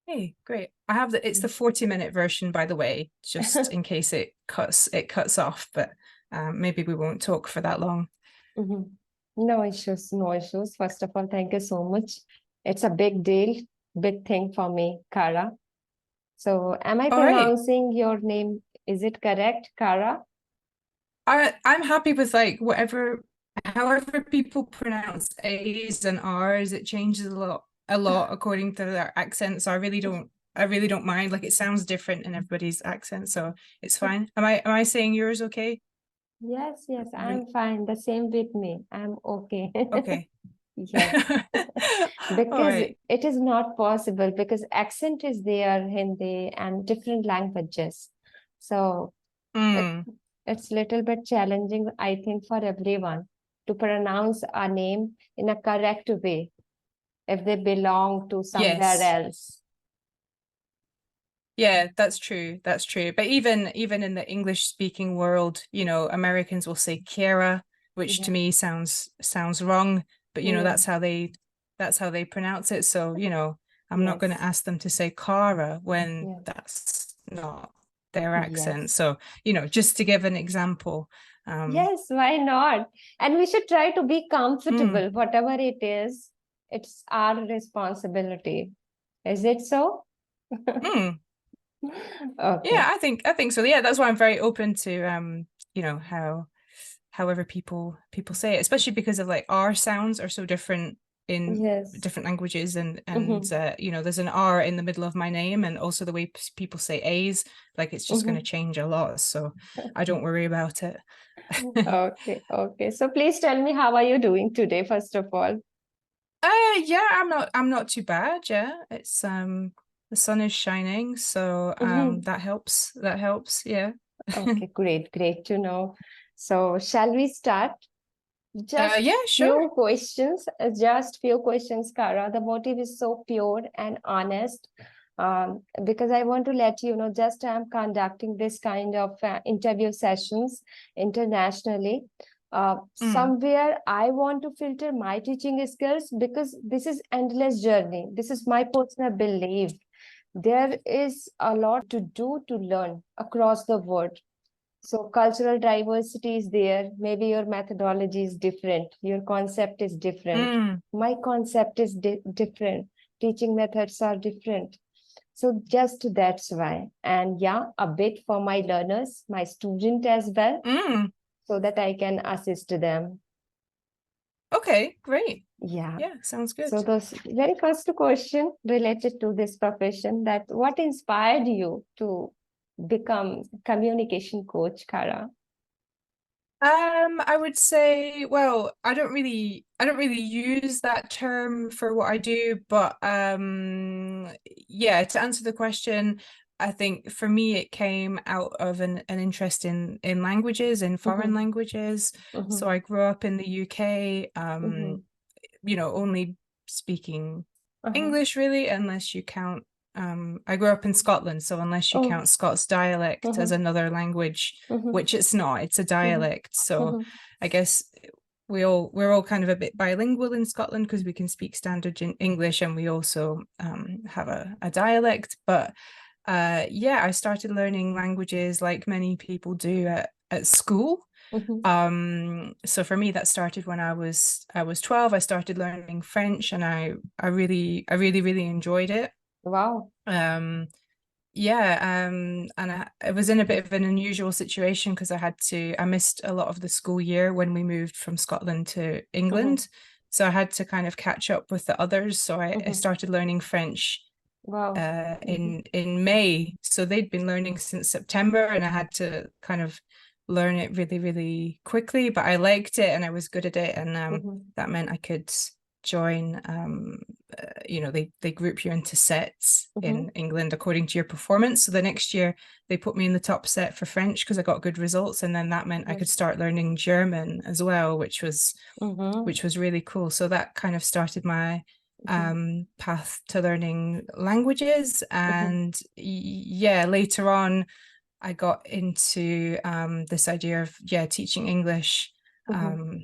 Hey, great. I have it's the 40-minute version, by the way, just in case it cuts off, but maybe we won't talk for that long. Mhm. No issues, no issues. First of all, thank you so much. It's a big deal, big thing for me, Cara. So, am I All right. pronouncing your name? Is it correct, Cara? I'm happy with like however people pronounce A's and R's, it changes a lot according to their accent. So I really don't mind. Like it sounds different in everybody's accent, so it's fine. Am I saying yours okay? Yes, yes, I'm fine. The same with me. I'm okay. Okay. Yes, All because right. it is not possible because accent is there, Hindi and different languages. So it, Mm, it's little bit challenging, I think, for everyone to pronounce a name in a correct way if they belong to somewhere yes. else. Yeah, that's true. That's true. But even in the English speaking world, Americans will say Cara, which to Yeah, me sounds wrong, but yeah, that's how they pronounce it. So, I'm not going to yes, ask them to say Cara when yeah, that's not their accent. yes. So, just to give an example. Um, Yes, why not? And we should try to be mm, comfortable, whatever it is, it's our responsibility. Is it so? mm. Okay. Yeah, I think so. Yeah, that's why I'm very open to however people say it, especially because of like R sounds are so different in Yes. different languages and Hmm. there's an R in the middle of my name, and also the way people say A's, like it's just going to Hmm. change a lot. So I don't worry about it. Okay, okay. So please tell me, how are you doing today, first of all? Yeah, I'm not too bad. Yeah, it's the sun is shining, so Hmm. that helps. Yeah. Okay, great, great to know. So shall we start? Just Yeah, sure. few questions, Cara. The motive is so pure and honest. Because I want to let you know, just I'm conducting this kind of interview sessions internationally. Mm, Somewhere I want to filter my teaching skills because this is endless journey. This is my personal belief. There is a lot to do to learn across the world, so cultural diversity is there. Maybe your methodology is different. Your concept is different. mm, My concept is different. Teaching methods are different. So just that's why. And yeah, a bit for my learners, my student as well, mm. so that I can assist them. Okay, great. Yeah. Yeah, sounds So good. the very first question related to this profession, that what inspired you to become communication coach, Kara? I would say, well, I don't really use that term for what I do, but yeah, to answer the question, I think for me it came out of an interest in languages, in foreign Mm-hmm, languages. So mm-hmm, I grew up in the UK, mm-hmm. only speaking Uh-huh. English really, unless you count. I grew up in Scotland, so unless you Oh, count Scots dialect as mhm, another language, mhm, which it's not, it's a mhm, dialect. So mhm, I guess we're all kind of a bit bilingual in Scotland because we can speak standard in English, and we also have a dialect. But yeah, I started learning languages like many people do at school. mhm. So for me that started when I was 12. I started learning French, and I really enjoyed it. Wow. um yeah, and I was in a bit of an unusual situation because I missed a lot of the school year when we moved from Scotland to Mhm, England, so I had to kind of catch up with the others. So I mhm. started learning French Wow. Mhm, in May. So they'd been learning since September, and I had to kind of learn it really, really quickly. But I liked it and I was good at it, and mhm, that meant I could join. They group you into sets mhm. in England according to your performance. So the next year they put me in the top set for French because I got good results, and then that meant I could Yes. start learning German as well, which was Mhm, which was really cool. So that kind of started my mhm, path to learning languages. mhm, And yeah, later on, I got into this idea of, yeah, teaching English mhm, um,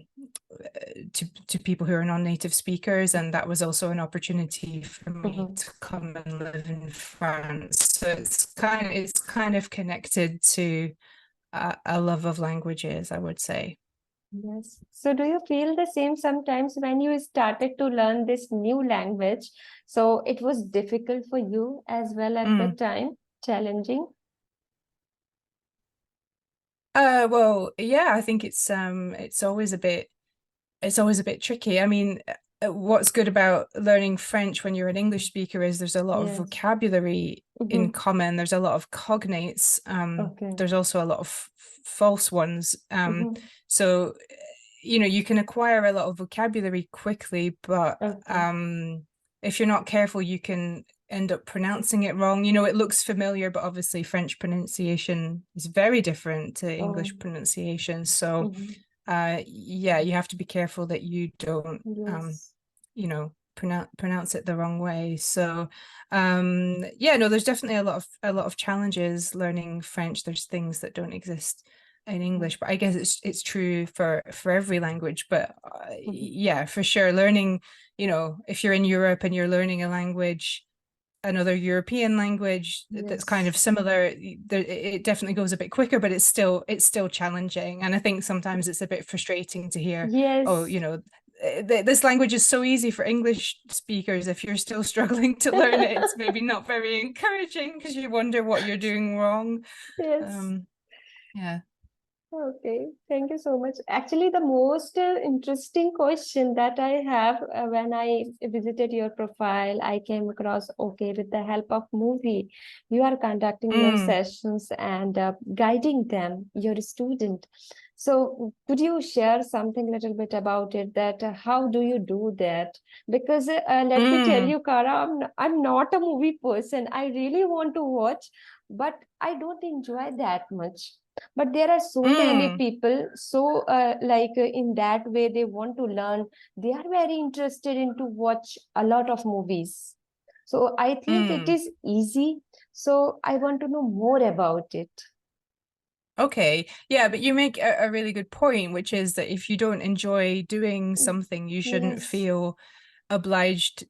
to people who are non-native speakers, and that was also an opportunity for me to come and live in France. So it's kind of connected to a love of languages, I would say. Yes. So do you feel the same sometimes when you started to learn this new language? So it was difficult for you as well at the time, challenging? Well, yeah, I think it's always a bit tricky. I mean, what's good about learning French when you're an English speaker is there's a lot of Yes. vocabulary in common. There's a lot of cognates. Okay. There's also a lot of false ones. So, you can acquire a lot of vocabulary quickly, but Okay. if you're not careful, you can end up pronouncing it wrong. It looks familiar, but obviously French pronunciation is very different to Oh. English pronunciation. So, yeah, you have to be careful that you don't Yes. pronounce it the wrong way. So yeah, no, there's definitely a lot of challenges learning French. There's things that don't exist in English, but I guess it's true for every language. But yeah, for sure, learning, if you're in Europe and you're learning a language, another European language that's kind of Yes. similar, it definitely goes a bit quicker, but it's still challenging. And I think sometimes it's a bit frustrating to hear, oh, Yes. this language is so easy for English speakers. If you're still struggling to learn it, it's maybe not very encouraging because you wonder what you're doing wrong. Yes. Yeah. Okay, thank you so much. Actually, the most interesting question that I have when I visited your profile, I came across, okay, with the help of movie, you are conducting your sessions and guiding them, your student. So could you share something a little bit about it, that how do you do that? Because let me tell you, Cara, I'm not a movie person. I really want to watch, but I don't enjoy that much. But there are so many people, so in that way they want to learn. They are very interested in to watch a lot of movies. So I think it is easy. So I want to know more about it. Okay. Yeah, but you make a really good point, which is that if you don't enjoy doing something, you shouldn't Yes. feel obliged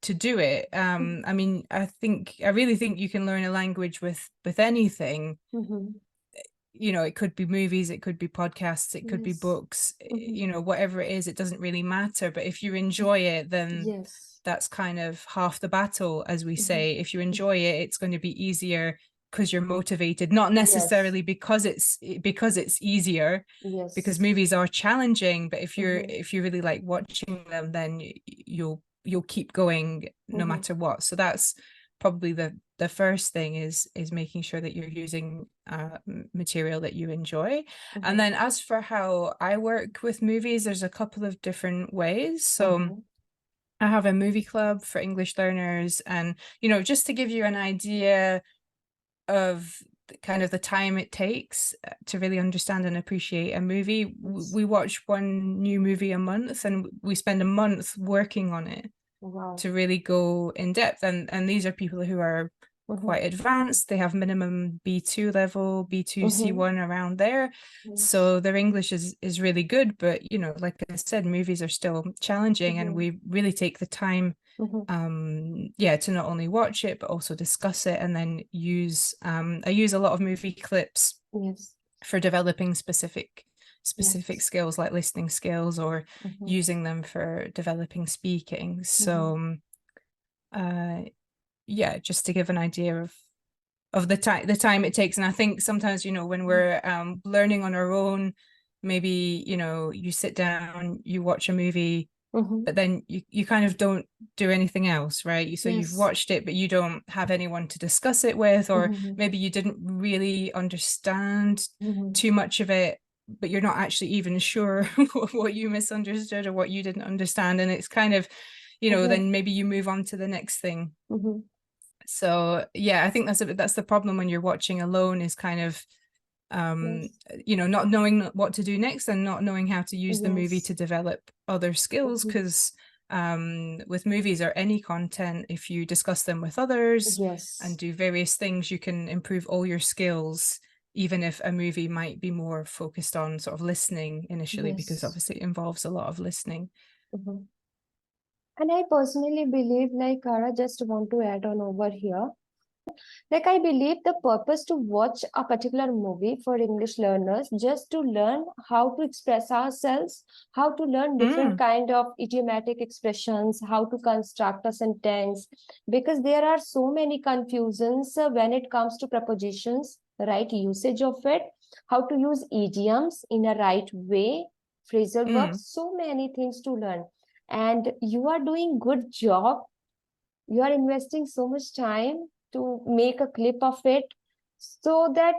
to do it. I mean, I really think you can learn a language with anything. It could be movies, it could be podcasts, it could be Yes. books, whatever it is, it doesn't really matter. But if you enjoy it, then Yes. that's kind of half the battle, as we say. If you enjoy it, it's going to be easier because you're motivated, not Yes. necessarily because it's easier, because Yes. movies are challenging. But if you really like watching them, then you'll keep going no matter what. So that's probably the first thing is making sure that you're using material that you enjoy. And then as for how I work with movies, there's a couple of different ways. So I have a movie club for English learners, and just to give you an idea of kind of the time it takes to really understand and appreciate a movie, we watch one new movie a month, and we spend a month working on it. Wow. To really go in depth. And these are people who are quite advanced. They have minimum B2 level, B2 C1 around there. So their English is really good. But, like I said, movies are still challenging, and we really take the time to not only watch it but also discuss it, and then I use a lot of movie clips for developing specific skills like listening skills, or using them for developing speaking. So yeah, just to give an idea of the time it takes. And I think sometimes, when we're learning on our own, maybe you sit down, you watch a movie, but then you kind of don't do anything else, right? So you've Yes. watched it, but you don't have anyone to discuss it with, or maybe you didn't really understand too much of it, but you're not actually even sure what you misunderstood or what you didn't understand. And it's kind of, then maybe you move on to the next thing. So yeah, I think that's the problem when you're watching alone, is kind of not knowing what to do next, and not knowing how to use the movie to develop other skills. Because with movies or any content, if you discuss them with others and do various things, you can improve all your skills even if a movie might be more focused on sort of listening initially, because Yes. obviously it involves a lot of listening. Mhm. And I personally believe, like Cara, just want to add on over here. Like I believe the purpose to watch a particular movie for English learners just to learn how to express ourselves, how to learn different Mm, kind of idiomatic expressions, how to construct a sentence, because there are so many confusions when it comes to prepositions, right usage of it, how to use idioms in a right way, phrasal mm, verbs, so many things to learn. And you are doing good job, you are investing so much time to make a clip of it so that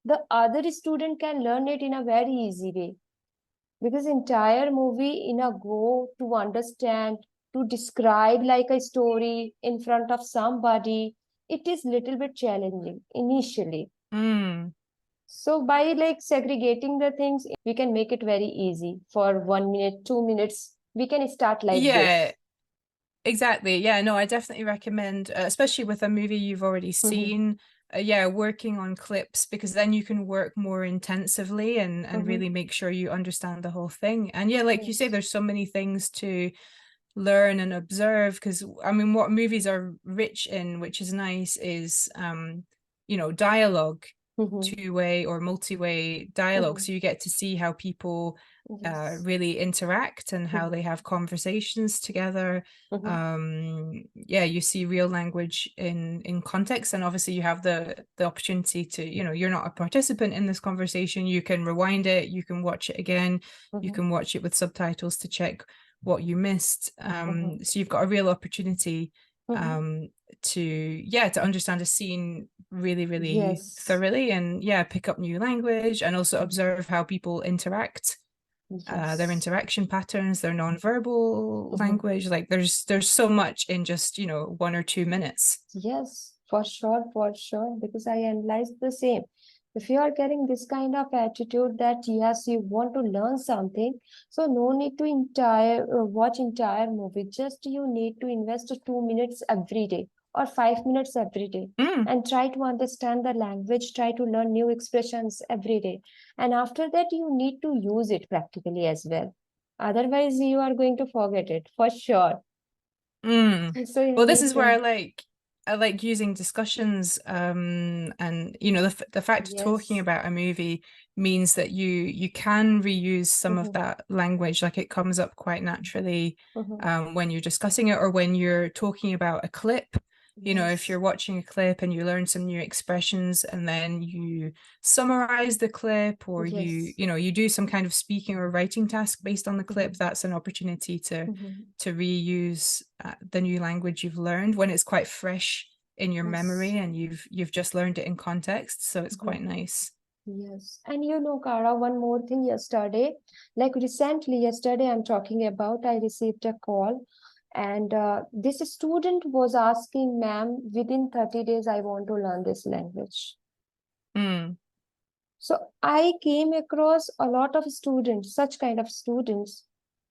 the other student can learn it in a very easy way, because entire movie in a go to understand, to describe like a story in front of somebody, it is little bit challenging initially. mm. So by like segregating the things, we can make it very easy. For 1 minute, 2 minutes, we can start like Yeah, this. exactly. Yeah, no, I definitely recommend, especially with a movie you've already Mm-hmm, seen, yeah, working on clips, because then you can work more intensively and mm-hmm. really make sure you understand the whole thing. And yeah, like you say, Yes. there's so many things to learn and observe, because I mean, what movies are rich in, which is nice, is dialogue, Mm-hmm, two-way or multi-way dialogue. mm-hmm. So you get to see how people Yes. really interact and how they have conversations together. Mhm, Yeah, you see real language in context, and obviously you have the opportunity to, you're not a participant in this conversation. You can rewind it, you can watch it again, you mhm, can watch it with subtitles to check what you missed. mhm, So you've got a real opportunity mhm. um to understand a scene really, really Yes. thoroughly, and yeah, pick up new language, and also Mhm. observe how people interact, their Yes. interaction patterns, their non-verbal Mhm. language. Like there's so much in just 1 or 2 minutes. Yes, for sure, because I analyzed the same. If you are getting this kind of attitude that yes, you want to learn something, so no need to entire watch entire movie. Just you need to invest 2 minutes every day or 5 minutes every day, Mm, and try to understand the language. Try to learn new expressions every day, and after that you need to use it practically as well. Otherwise, you are going to forget it for sure. mm. So you Well, this need is where I to. like I like using discussions, and the fact of talking Yes. about a movie means that you can reuse some of Mhm, that language. Like it comes up quite naturally mhm. when you're discussing it, or when you're talking about a clip. If Yes. you're watching a clip and you learn some new expressions, and then you summarize the clip, or you Yes. you know you do some kind of speaking or writing task based on the clip, Mhm, that's an opportunity to mhm. to reuse the new language you've learned when it's quite fresh in your Yes. memory, and you've just learned it in context, so it's Mhm. quite nice. Yes. And you know, Cara, one more thing yesterday, like recently, yesterday, I'm talking about, I received a call, and this student was asking, ma'am, within 30 days, I want to learn this language. Mm, So I came across a lot of students, such kind of students,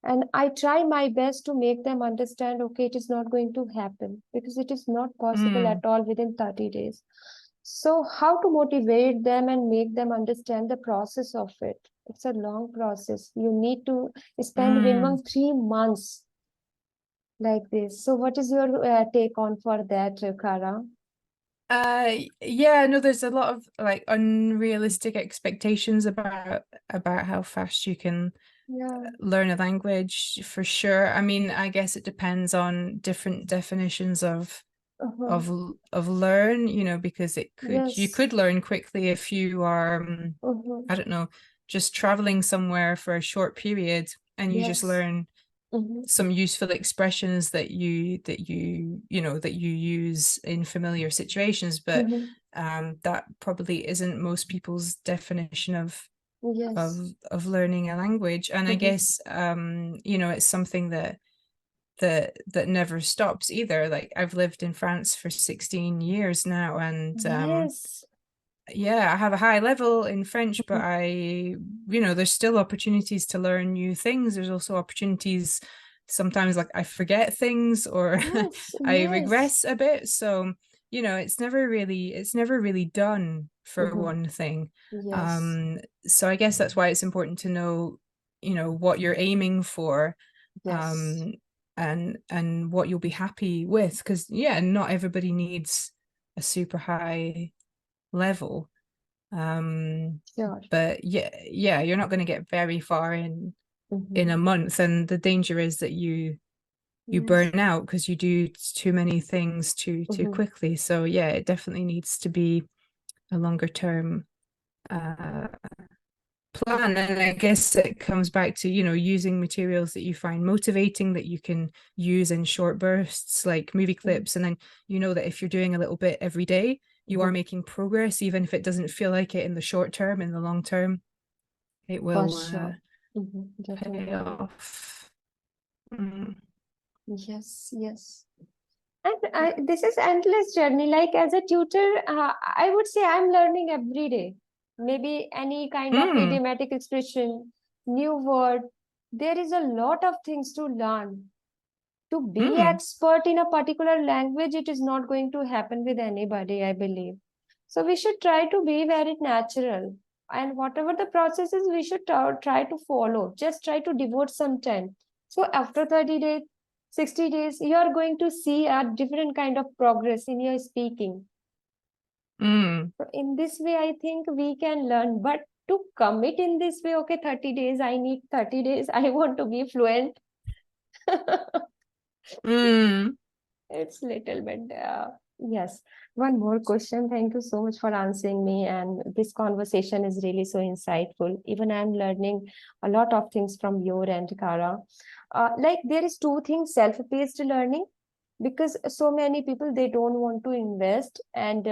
and I try my best to make them understand, okay, it is not going to happen because it is not possible mm, at all within 30 days. So how to motivate them and make them understand the process of it? It's a long process. You need to spend mm. minimum 3 months like this. So what is your take on for that, Kara? Yeah, no, there's a lot of like unrealistic expectations about how fast you can Yeah. learn a language, for sure. I mean, I guess it depends on different definitions Uh-huh. of learn, because you Yes. could learn quickly if you are, Uh-huh. I don't know, just traveling somewhere for a short period, and you just Yes. learn Mm-hmm. some useful expressions that you use in familiar situations. But Mm-hmm. that probably isn't most people's definition of Yes. of learning a language. And I Mm-hmm. guess it's something that never stops either. Like I've lived in France for 16 years now, and Yes. yeah, I have a high level in French, but Mhm. there's still opportunities to learn new things. There's also opportunities sometimes, like I forget things, or Yes. I Yes. regress a bit. So, it's never really done for one thing. Yes. So I guess that's why it's important to know, you know, what you're aiming for, Yes. and what you'll be happy with, because yeah, not everybody needs a super high level. Sure. But yeah, you're not going to get very far in a month, and the danger is that you Yes. burn out because you do too many things too quickly. So yeah, it definitely needs to be a longer term uh plan. And I guess it comes back to, you know, using materials that you find motivating, that you can use in short bursts like movie clips, and then you know that if you're doing a little bit every day, you are making progress, even if it doesn't feel like it in the short term. In the long term, it For will sure. pay Definitely. off. Mm. Yes, yes. And this is endless journey. Like as a tutor, I would say I'm learning every day. Maybe any kind of Mm. idiomatic expression, new word. There is a lot of things to learn. To be Mm. expert in a particular language, it is not going to happen with anybody, I believe. So we should try to be very natural. And whatever the process is, we should try to follow. Just try to devote some time. So after 30 days, 60 days, you are going to see a different kind of progress in your speaking. Mm. So in this way, I think we can learn. But to commit in this way, okay, 30 days, I need 30 days, I want to be fluent. Mm. It's little bit, yes. One more question. Thank you so much for answering me. And this conversation is really so insightful. Even I'm learning a lot of things from your end, Cara. Like there is two things, self-paced learning, because so many people, they don't want to invest, and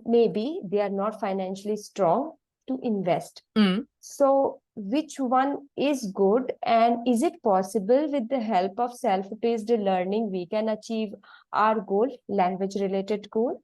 maybe they are not financially strong to invest. Mm. So, which one is good, and is it possible with the help of self-paced learning we can achieve our goal, language related goal?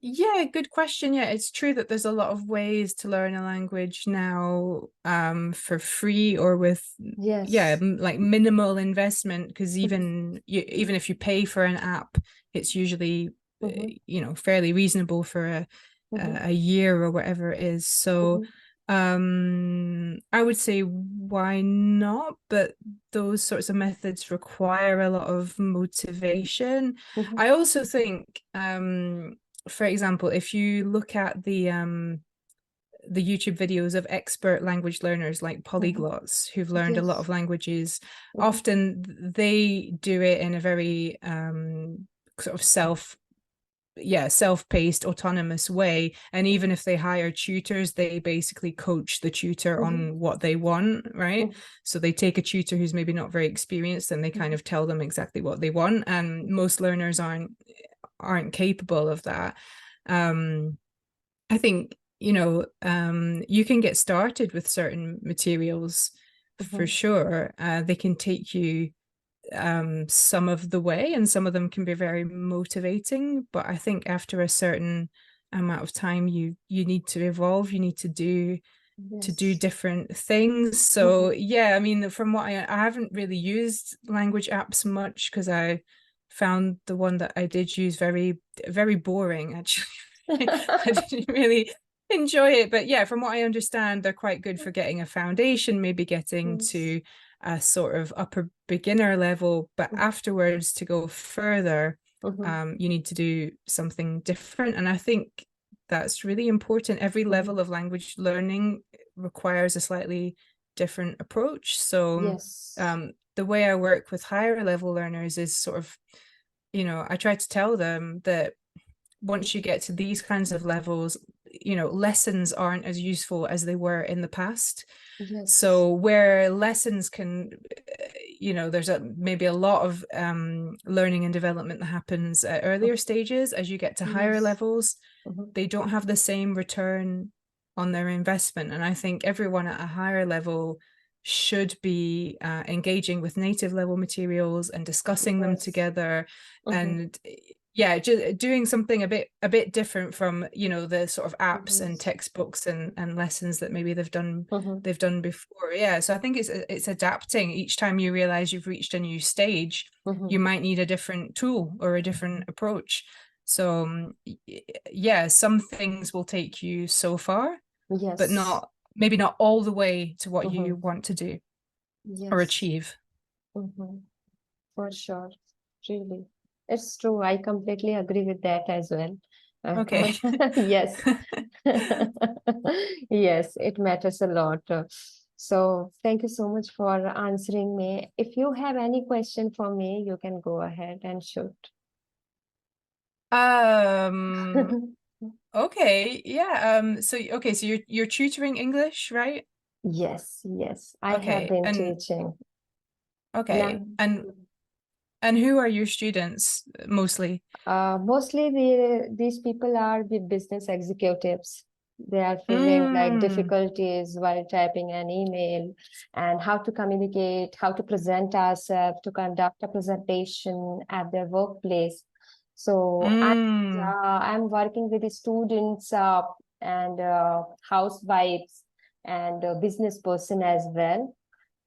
Yeah, good question. Yeah, it's true that there's a lot of ways to learn a language now, for free or with, yeah, Yes. like minimal investment, because even if you pay for an app, it's usually, Mm-hmm. you know, fairly reasonable for Mm-hmm. a year or whatever it is. So, I would say why not? But those sorts of methods require a lot of motivation. Mm-hmm. I also think, for example, if you look at the YouTube videos of expert language learners like Mm-hmm. polyglots who've learned a lot Yes. of languages, Mm-hmm. often they do it in a very sort of self-paced autonomous way, and even if they hire tutors, they basically coach the tutor Mm-hmm. on what they want, right? Mm-hmm. So they take a tutor who's maybe not very experienced, and they kind of tell them exactly what they want, and most learners aren't capable of that. I think, you know, you can get started with certain materials for Mm-hmm. sure. They can take you some of the way, and some of them can be very motivating, but I think after a certain amount of time, you need to evolve, you need to do Yes. different things. So Mm-hmm. yeah, I mean, from what I haven't really used language apps much, because I found the one that I did use very boring actually. I didn't really enjoy it, but yeah, from what I understand, they're quite good for getting a foundation, maybe getting Yes. to a sort of upper beginner level, but afterwards to go further, Mm-hmm. you need to do something different. And I think that's really important. Every Mm-hmm. level of language learning requires a slightly different approach. So Yes. the way I work with higher level learners is sort of, you know, I try to tell them that once you get to these kinds of levels, you know, lessons aren't as useful as they were in the past. Yes. So where lessons can, you know, there's maybe a lot of learning and development that happens at earlier stages. As you get to higher Yes. levels, Mm-hmm. they don't have the same return on their investment. And I think everyone at a higher level should be engaging with native level materials and discussing them Yes. together, Mm-hmm. and yeah, just doing something a bit different from, you know, the sort of apps and Yes. textbooks and lessons that maybe they've done Mm-hmm. before. Yeah, so I think it's adapting. Each time you realize you've reached a new stage, Mm-hmm. you might need a different tool or a different approach. So yeah, some things will take you so far, but Yes. not maybe not all the way to what you Mm-hmm. want to do or Yes. achieve. Mm-hmm. For sure. Really. It's true. I completely agree with that as well. Okay. Yes. Yes, it matters a lot. So thank you so much for answering me. If you have any question for me, you can go ahead and shoot. Um, okay. Yeah. So okay, so you're tutoring English, right? Yes, yes. I have Okay. been And teaching. okay. Now, And who are your students mostly? mostly these people are the business executives. They are feeling like Mm, difficulties while typing an email and how to communicate, how to present ourselves, to conduct a presentation at their workplace. So mm, I'm working with the students and housewives and business person as well.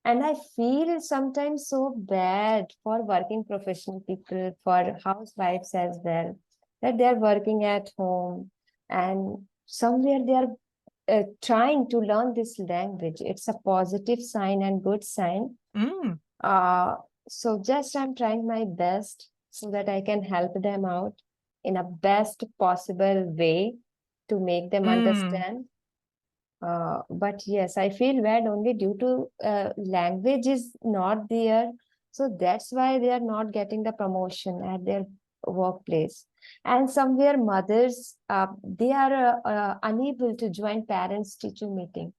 And I feel sometimes so bad for working professional people, for housewives as well, that they're working at home and somewhere they are trying to learn this language. It's a positive sign and good sign. mm, Uh, so just I'm trying my best so that I can help them out in a best possible way to make them mm, understand. But yes, I feel bad only due to language is not there. So that's why they are not getting the promotion at their workplace. And somewhere mothers, they are unable to join parents teacher meeting.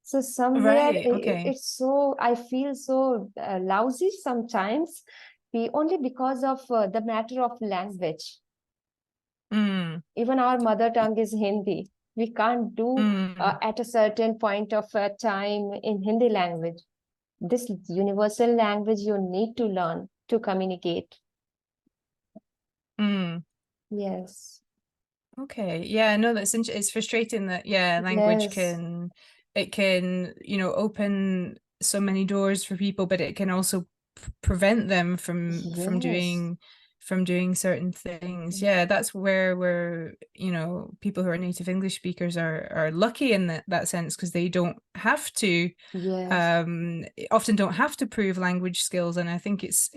So somewhere right. Okay. it's so, I feel so lousy sometimes, only because of the matter of language. Mm, Even our mother tongue is Hindi. We can't do mm, at a certain point of time in Hindi language. This universal language you need to learn to communicate. mm. Yes. Okay. Yeah, no, it's frustrating that yeah, language Yes. can it can, open so many doors for people, but it can also prevent them Yes. from doing certain things. Yeah, that's where people who are native English speakers are lucky in that sense because they don't have to Yes. often don't have to prove language skills, and I think it's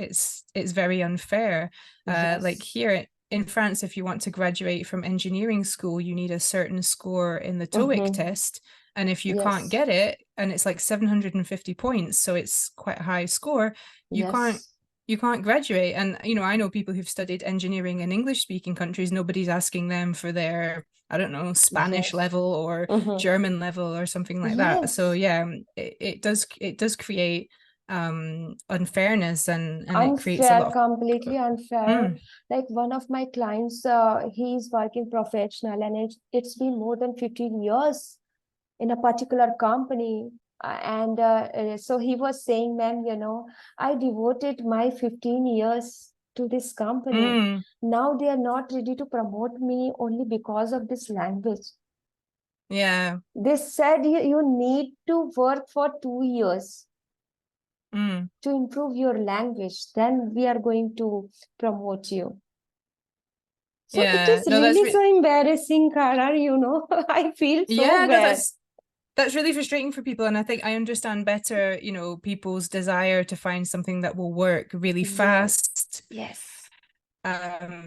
very unfair. Like Yes. here in France, if you want to graduate from engineering school, you need a certain score in the TOEIC Mm-hmm. test. And if you can't Yes. get it, and it's like 750 points, so it's quite a high score, you can't Yes. you can't graduate. And I know people who've studied engineering in English speaking countries, nobody's asking them for their, I don't know, Spanish Yes. level or Mm-hmm. German level or something like that. So Yes. yeah, it does create unfairness, and it creates a Unfair, lot of completely unfair. mm, Like one of my clients, he's working professional and it's been more than 15 years in a particular company. So he was saying, ma'am, I devoted my 15 years to this company. mm, Now they are not ready to promote me only because of this language. yeah. They said you need to work for 2 years Mm. to improve your language, then we are going to promote you. So it Yeah, is no, that's really so embarrassing, Kara, I feel so yeah, no, bad. that's really frustrating for people, and I think I understand better, people's desire to find something that will work really Yes, fast, yes.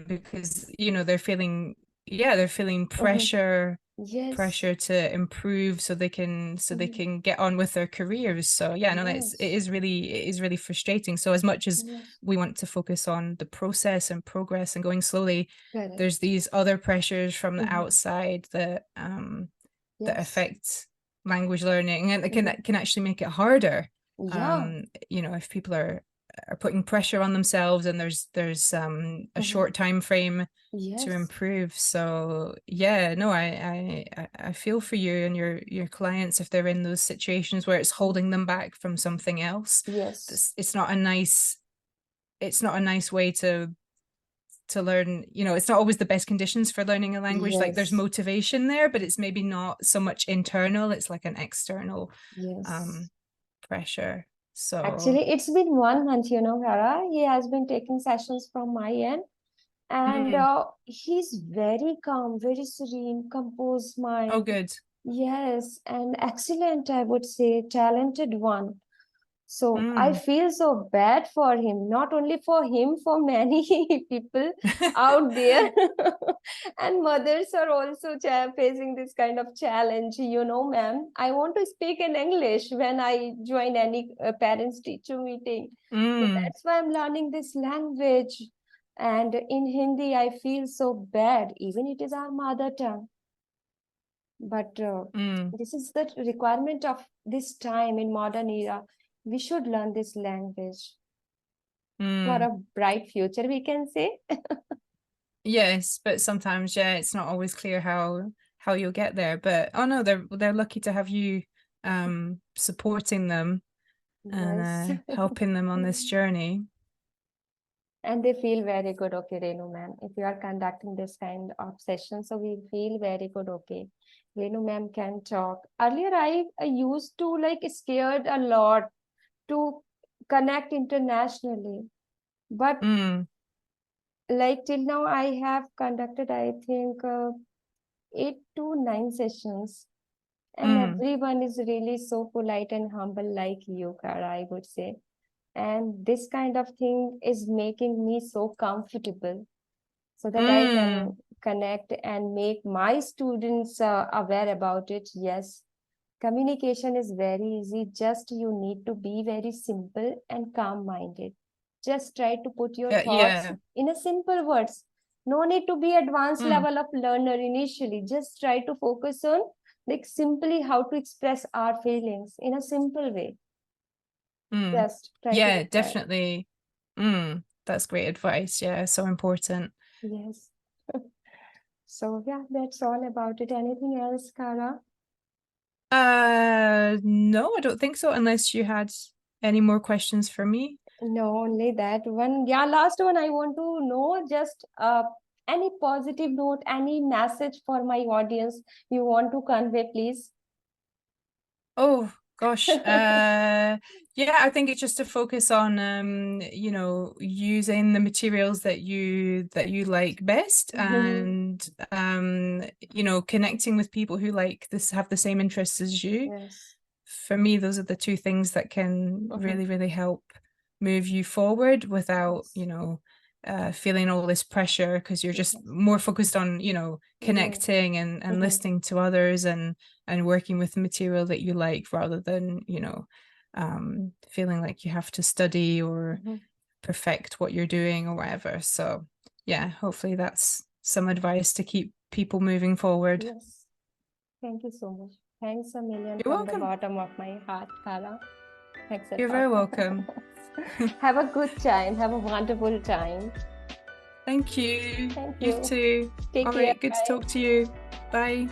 because they're feeling Mhm. pressure Yes, to improve so they mhm. can get on with their careers. So yeah, no, Yes, it is really frustrating. So as much as yes. we want to focus on the process and progress and going slowly, there's Correct. these other pressures from the Mhm. outside that Yes. affect language learning, and it can Mhm. can actually make it harder. Yeah. If people are putting pressure on themselves, and there's a Mhm. short time frame to Yes, improve. So yeah, no, I feel for you and your clients if they're in those situations where it's holding them back from something else. yes, It's not a nice way to learn. It's not always the best conditions for learning a language. Like there's yes, motivation there, but it's maybe not so much internal, it's like an external yes. um pressure. So Actually, it's been 1 month, Kara. He has been taking sessions from my end. And Mm. he's very calm, very serene, composed Oh, mind. good. Yes, and excellent, I would say, talented one. So I Mm. feel so bad for him, not only for him, for many people out there. And mothers are also facing this kind of challenge. Ma'am, I want to speak in English when I join any parents teacher meeting. So Mm. that's why I'm learning this language. And in Hindi, I feel so bad, even it is our mother tongue. But Mm. this is the requirement of this time in modern era. We should learn this language for Mm. a bright future, we can say. Yes, but sometimes, yeah, it's not always clear how you'll get there. But oh no, they're lucky to have you supporting them and Yes. helping them on this journey. And they feel very good, okay, Renu ma'am. If you are conducting this kind of session, so we feel very good, okay. Renu ma'am can talk. Earlier, I used to like scared a lot to connect internationally. But Mm. like till now, I have conducted, I think, 8 to 9 sessions, and Mm. everyone is really so polite and humble like you, Cara, I would say. And this kind of thing is making me so comfortable so that I can Mm. connect and make my students aware about it. Yes, communication is very easy. Just you need to be very simple and calm minded. Just try to put your thoughts Yeah. in a simple words. No need to be advanced Mm. level of learner initially. Just try to focus on like simply how to express our feelings in a simple way. Mm. Just try to Yeah, do that. definitely. Mm. That's great advice. Yeah, so important. Yes. So yeah, that's all about it. Anything else, Cara? No, I don't think so, unless you had any more questions for me. No, only that one. Yeah, last one I want to know just any positive note, any message for my audience you want to convey, please. Oh gosh. Yeah, I think it's just to focus on using the materials that you like best, Mhm. and connecting with people who like this, have the same interests as you. Yes. For me, those are the two things that can Mhm. really, really help move you forward without, Yes. feeling all this pressure, because you're just Yes. more focused on, Yes. connecting and Mhm. listening to others, and working with the material that you like, rather than, feeling like you have to study or Mhm. perfect what you're doing or whatever. So yeah, hopefully that's some advice to keep people moving forward. Yes. Thank you so much. Thanks a million You're from the welcome. bottom of my heart, Kara. Thanks a You're lot. very welcome. Have a good time. Have a wonderful time. Thank you. Thank You you. too. Take All care. right, good to Bye. talk to you. Bye.